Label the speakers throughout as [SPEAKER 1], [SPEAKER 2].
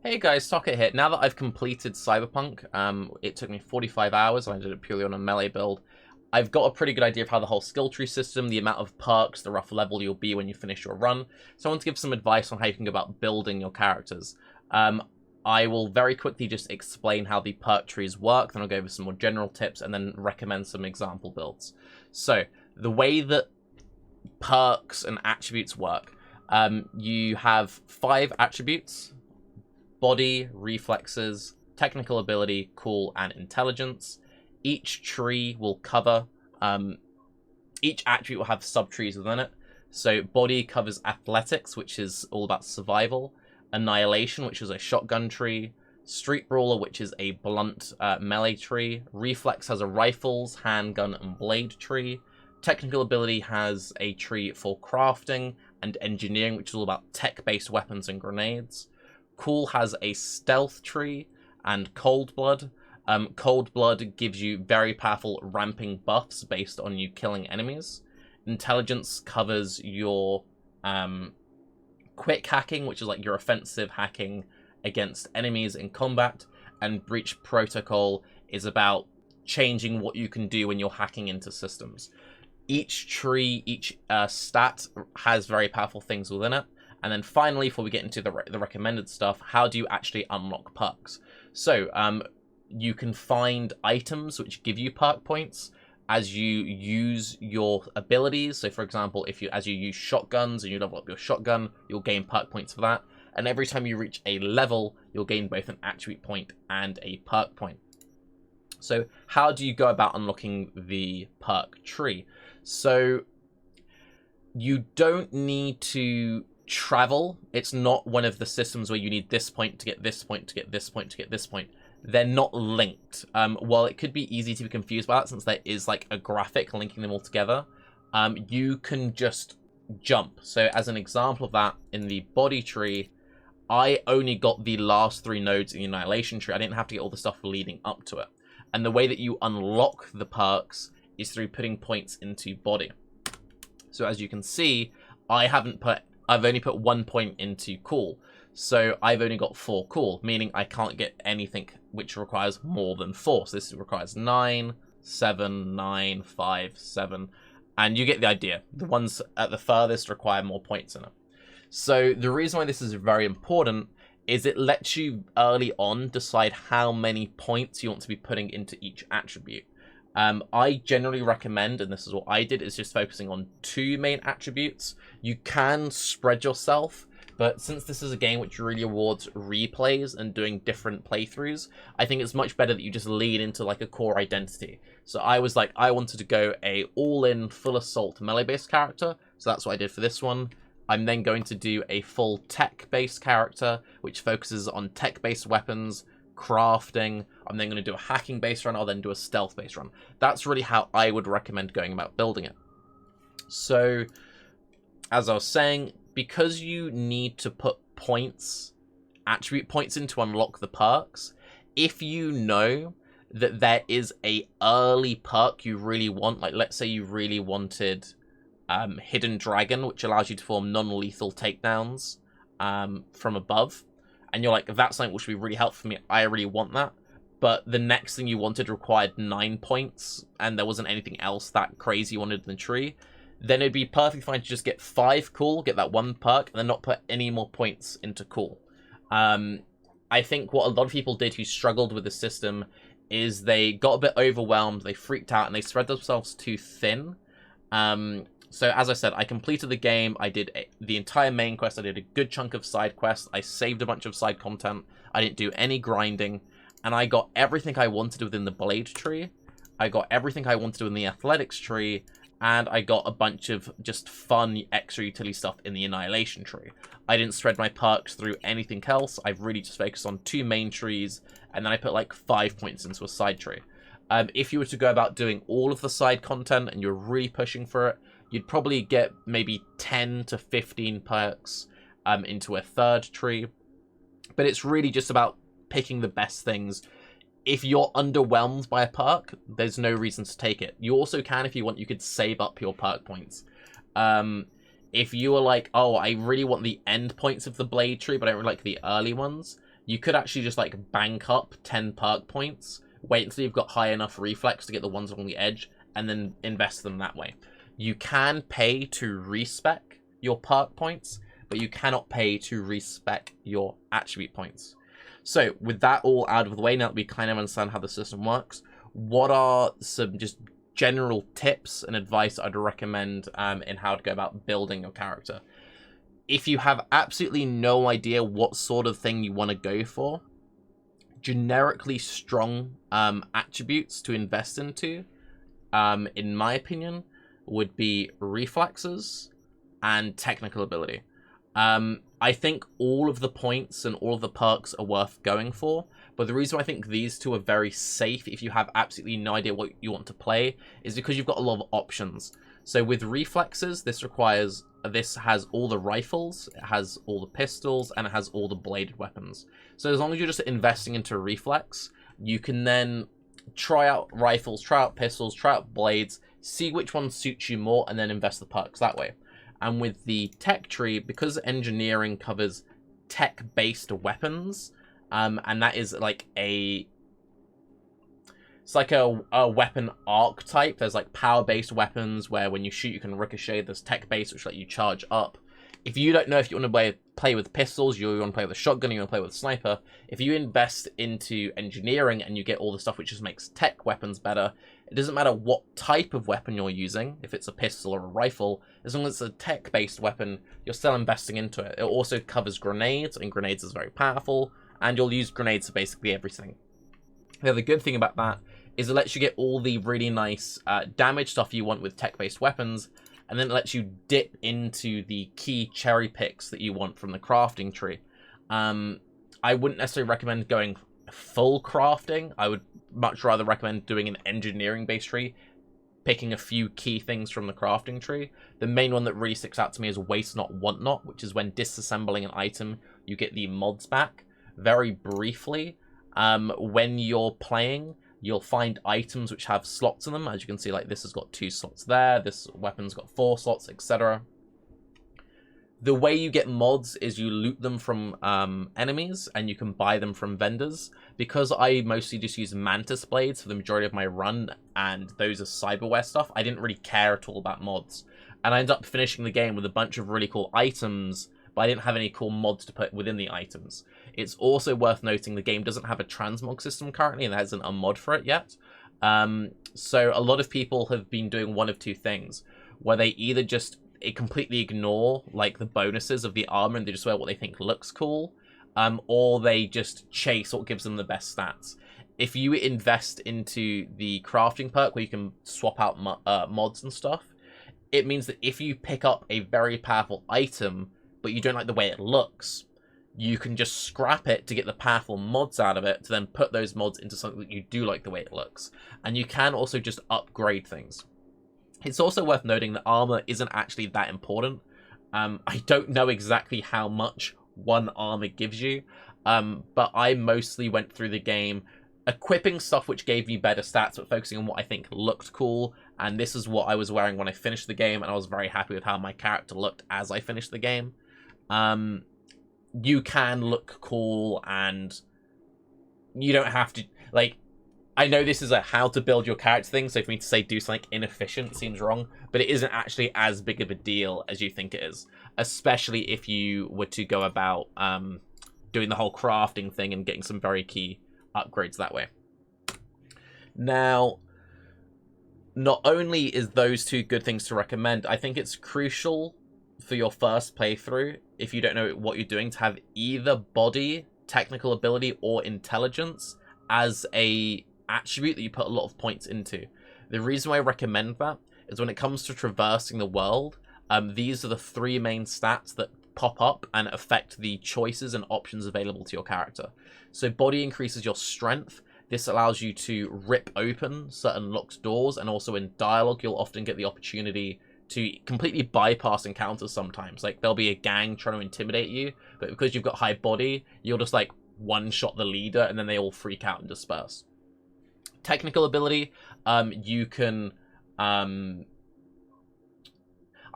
[SPEAKER 1] Hey guys, Tarke here. Now that I've completed Cyberpunk, it took me 45 hours, and I did it purely on a melee build. I've got a pretty good idea of how the whole skill tree system, the amount of perks, the rough level you'll be when you finish your run. So I want to give some advice on how you can go about building your characters. I will very quickly just explain how the perk trees work, then I'll go over some more general tips, and then recommend some example builds. So, the way that perks and attributes work, you have 5 attributes: body, reflexes, technical ability, cool, and intelligence. Each tree will cover, each attribute will have sub-trees within it. So body covers athletics, which is all about survival, annihilation, which is a shotgun tree, street brawler, which is a blunt melee tree, reflex has a rifles, handgun, and blade tree, technical ability has a tree for crafting and engineering, which is all about tech-based weapons and grenades. Cool has a stealth tree and cold blood. Cold blood gives you very powerful ramping buffs based on you killing enemies. Intelligence covers your quick hacking, which is like your offensive hacking against enemies in combat. And breach protocol is about changing what you can do when you're hacking into systems. Each tree, each stat has very powerful things within it. And then finally, before we get into the recommended stuff, how do you actually unlock perks? So, you can find items which give you perk points as you use your abilities. So, for example, as you use shotguns and you level up your shotgun, you'll gain perk points for that. And every time you reach a level, you'll gain both an attribute point and a perk point. So, how do you go about unlocking the perk tree? So, you don't need to travel. It's not one of the systems where you need this point to get this point to get this point to get this point. They're not linked. While it could be easy to be confused by that, since there is like a graphic linking them all together, you can just jump. So as an example of that, in the body tree, I only got the last 3 nodes in the annihilation tree. I didn't have to get all the stuff leading up to it. And the way that you unlock the perks is through putting points into body. So as you can see, I've only put 1 point into cool. So I've only got 4 cool, meaning I can't get anything which requires more than 4. So this requires 9, 7, 9, 5, 7. And you get the idea. The ones at the furthest require more points in it. So the reason why this is very important is it lets you early on decide how many points you want to be putting into each attribute. I generally recommend, and this is what I did, is just focusing on 2 main attributes. You can spread yourself, but since this is a game which really awards replays and doing different playthroughs, I think it's much better that you just lean into like a core identity. So I was like, I wanted to go a all-in, full assault melee-based character, so that's what I did for this one. I'm then going to do a full tech-based character, which focuses on tech-based weapons, crafting. I'm then going to do a hacking based run. I'll then do a stealth based run. That's really how I would recommend going about building it. So, as I was saying, because you need to put points, attribute points in to unlock the perks, if you know that there is a early perk you really want, like let's say you really wanted Hidden Dragon, which allows you to perform non-lethal takedowns from above, and you're like, that's something which would be really helpful for me, I really want that, but the next thing you wanted required 9 points, and there wasn't anything else that crazy you wanted in the tree, then it'd be perfectly fine to just get 5 cool, get that 1 perk, and then not put any more points into cool. I think what a lot of people did who struggled with the system is they got a bit overwhelmed, they freaked out, and they spread themselves too thin. So as I said, I completed the game, I did the entire main quest, I did a good chunk of side quests, I saved a bunch of side content, I didn't do any grinding, and I got everything I wanted within the blade tree, I got everything I wanted within the athletics tree, and I got a bunch of just fun extra utility stuff in the annihilation tree. I didn't spread my perks through anything else, I've really just focused on 2 main trees, and then I put like 5 points into a side tree. If you were to go about doing all of the side content and you're really pushing for it, you'd probably get maybe 10 to 15 perks into a 3rd tree. But it's really just about picking the best things. If you're underwhelmed by a perk, there's no reason to take it. You also can, if you want, you could save up your perk points. If you were like, oh, I really want the end points of the blade tree, but I don't really like the early ones, you could actually just like bank up 10 perk points, wait until you've got high enough reflex to get the ones along the edge, and then invest them that way. You can pay to respec your perk points, but you cannot pay to respec your attribute points. So with that all out of the way, now that we kind of understand how the system works, what are some just general tips and advice I'd recommend in how to go about building your character? If you have absolutely no idea what sort of thing you want to go for, generically strong attributes to invest into, in my opinion, would be reflexes and technical ability. I think all of the points and all of the perks are worth going for, but the reason why I think these two are very safe if you have absolutely no idea what you want to play is because you've got a lot of options. So with reflexes, this has all the rifles, it has all the pistols, and it has all the bladed weapons. So as long as you're just investing into reflex, you can then try out rifles, try out pistols, try out blades, see which one suits you more, and then invest the perks that way. And with the tech tree, because engineering covers tech-based weapons, and that is like it's like a weapon archetype. There's like power-based weapons where when you shoot you can ricochet. There's tech-based which let you charge up. If you don't know if you want to play with pistols, you want to play with a shotgun, you want to play with a sniper, if you invest into engineering and you get all the stuff which just makes tech weapons better, it doesn't matter what type of weapon you're using, if it's a pistol or a rifle, as long as it's a tech-based weapon, you're still investing into it. It also covers grenades, and grenades is very powerful, and you'll use grenades for basically everything. The other good thing about that is it lets you get all the really nice damage stuff you want with tech-based weapons, and then it lets you dip into the key cherry picks that you want from the crafting tree. I wouldn't necessarily recommend going full crafting. I would much rather recommend doing an engineering-based tree, picking a few key things from the crafting tree. The main one that really sticks out to me is Waste Not, Want Not, which is when disassembling an item, you get the mods back. Very briefly, when you're playing, you'll find items which have slots in them. As you can see, like this has got 2 slots there, this weapon's got 4 slots, etc. The way you get mods is you loot them from enemies, and you can buy them from vendors. Because I mostly just use Mantis Blades for the majority of my run, and those are cyberware stuff, I didn't really care at all about mods. And I ended up finishing the game with a bunch of really cool items, but I didn't have any cool mods to put within the items. It's also worth noting the game doesn't have a transmog system currently, and there isn't a mod for it yet. So a lot of people have been doing one of two things, where they either just completely ignore like the bonuses of the armor and they just wear what they think looks cool, or they just chase what gives them the best stats. If you invest into the crafting perk where you can swap out mods and stuff, it means that if you pick up a very powerful item but you don't like the way it looks, you can just scrap it to get the powerful mods out of it to then put those mods into something that you do like the way it looks. And you can also just upgrade things. It's also worth noting that armor isn't actually that important. I don't know exactly how much one armor gives you, but I mostly went through the game equipping stuff which gave me better stats, but focusing on what I think looked cool. And this is what I was wearing when I finished the game, and I was very happy with how my character looked as I finished the game. You can look cool, and you don't have to, like, I know this is a how to build your character thing, so for me to say do something inefficient seems wrong, but it isn't actually as big of a deal as you think it is, especially if you were to go about doing the whole crafting thing and getting some very key upgrades that way. Now, not only is those two good things to recommend, I think it's crucial for your first playthrough, if you don't know what you're doing, to have either body, technical ability, or intelligence as a attribute that you put a lot of points into. The reason why I recommend that is when it comes to traversing the world, these are the 3 main stats that pop up and affect the choices and options available to your character. So body increases your strength. This allows you to rip open certain locked doors, and also in dialogue you'll often get the opportunity to completely bypass encounters sometimes. Like, there'll be a gang trying to intimidate you, but because you've got high body, you'll just like one-shot the leader and then they all freak out and disperse. Technical ability, you can... I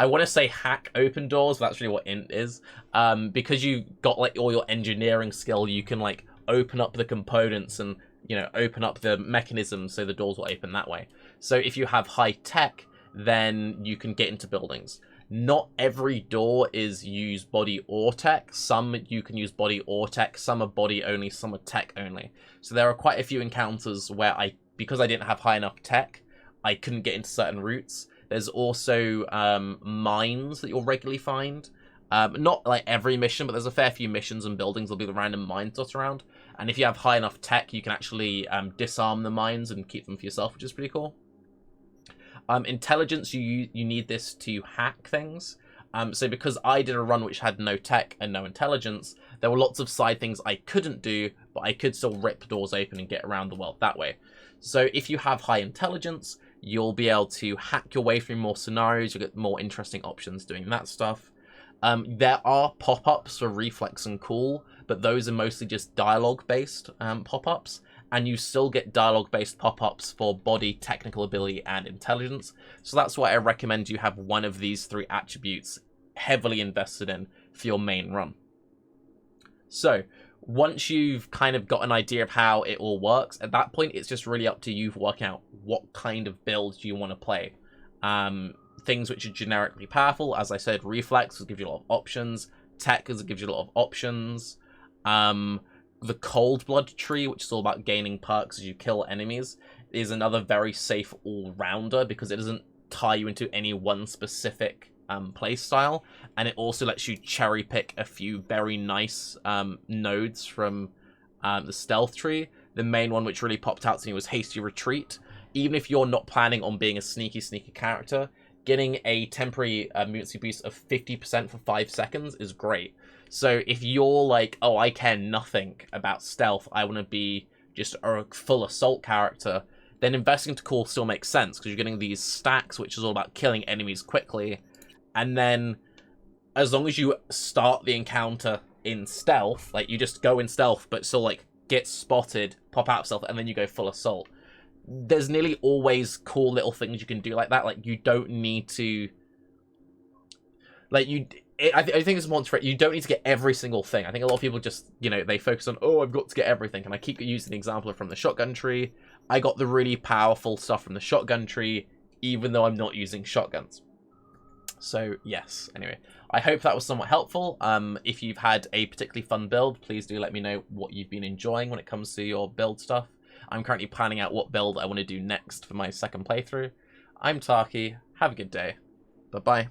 [SPEAKER 1] I want to say hack open doors, but that's really what int is. Because you got like all your engineering skill, you can like open up the components and, you know, open up the mechanisms so the doors will open that way. So if you have high tech, then you can get into buildings. Not every door is use body or tech. Some you can use body or tech. Some are body only, some are tech only. So there are quite a few encounters where because I didn't have high enough tech, I couldn't get into certain routes. There's also mines that you'll regularly find. Not like every mission, but there's a fair few missions and buildings. There'll be the random mines dot around. And if you have high enough tech, you can actually disarm the mines and keep them for yourself, which is pretty cool. Intelligence, you need this to hack things. So because I did a run which had no tech and no intelligence, there were lots of side things I couldn't do, but I could still rip doors open and get around the world that way. So if you have high intelligence, you'll be able to hack your way through more scenarios. You'll get more interesting options doing that stuff. There are pop-ups for reflex and cool, but those are mostly just dialogue-based pop-ups. And you still get dialogue-based pop-ups for body, technical ability, and intelligence. So that's why I recommend you have one of these 3 attributes heavily invested in for your main run. So once you've kind of got an idea of how it all works, at that point, it's just really up to you to work out what kind of build you want to play. Things which are generically powerful, as I said, reflex will give you a lot of options. Tech gives you a lot of options. The cold blood tree, which is all about gaining perks as you kill enemies, is another very safe all-rounder because it doesn't tie you into any one specific play style, and it also lets you cherry pick a few very nice nodes from the stealth tree. The main one which really popped out to me was hasty retreat. Even if you're not planning on being a sneaky character, getting a temporary immunity boost of 50% for 5 seconds is great. So if you're like, oh, I care nothing about stealth, I want to be just a full assault character, then investing to cool still makes sense, because you're getting these stacks, which is all about killing enemies quickly. And then, as long as you start the encounter in stealth, like, you just go in stealth, but still, like, get spotted, pop out stealth, and then you go full assault. There's nearly always cool little things you can do like that. Like, you don't need to... Like, I think it's important for you don't need to get every single thing. I think a lot of people just, you know, they focus on, oh, I've got to get everything. And I keep using the example from the shotgun tree. I got the really powerful stuff from the shotgun tree, even though I'm not using shotguns. So, yes. Anyway, I hope that was somewhat helpful. If you've had a particularly fun build, please do let me know what you've been enjoying when it comes to your build stuff. I'm currently planning out what build I want to do next for my second playthrough. I'm Tarke. Have a good day. Bye-bye.